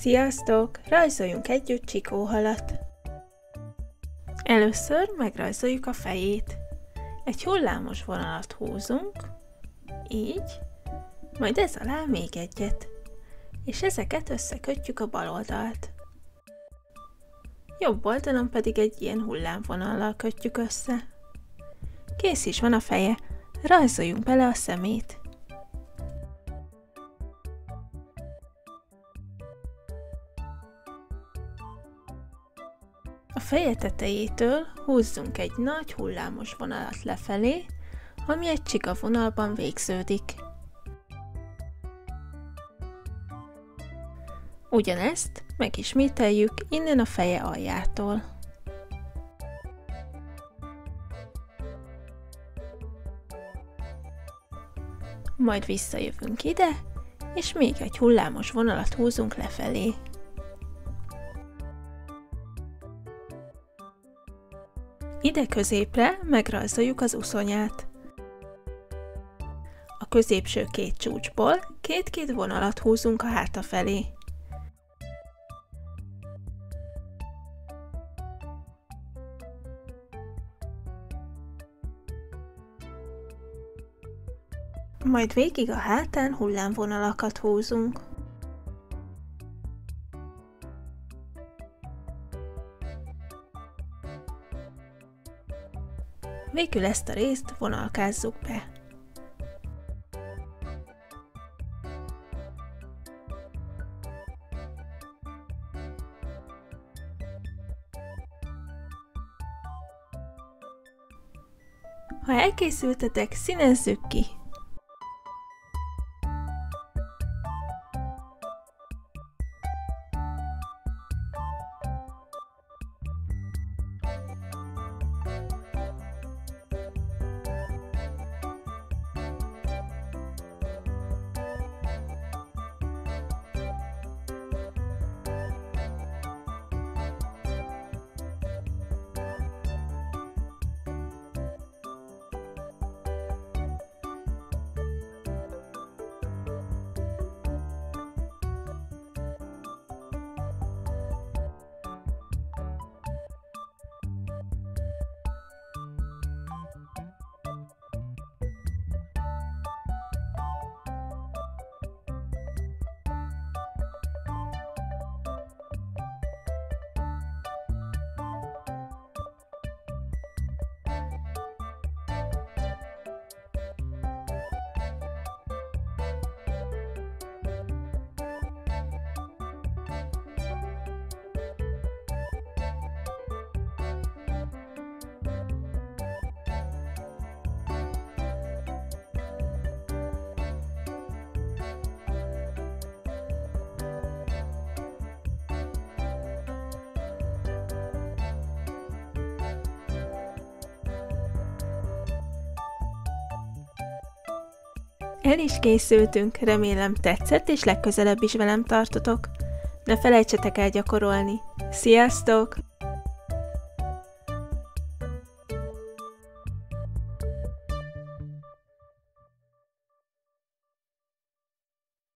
Sziasztok! Rajzoljunk együtt csikóhalat. Először megrajzoljuk a fejét. Egy hullámos vonalat húzunk, így, majd ez alá még egyet, és ezeket összekötjük a bal oldalt. Jobb oldalon pedig egy ilyen hullámvonallal kötjük össze. Kész is van a feje, rajzoljunk bele a szemét. A feje tetejétől húzzunk egy nagy hullámos vonalat lefelé, ami egy csika vonalban végződik. Ugyanezt megismételjük innen a feje aljától. Majd visszajövünk ide, és még egy hullámos vonalat húzunk lefelé. Ide középre megrajzoljuk az uszonyát. A középső két csúcsból két-két vonalat húzunk a háta felé. Majd végig a hátán hullámvonalakat húzunk. Végül ezt a részt vonalkázzuk be. Ha elkészültetek, színezzük ki! El is készültünk, remélem tetszett, és legközelebb is velem tartotok. Ne felejtsetek el gyakorolni. Sziasztok!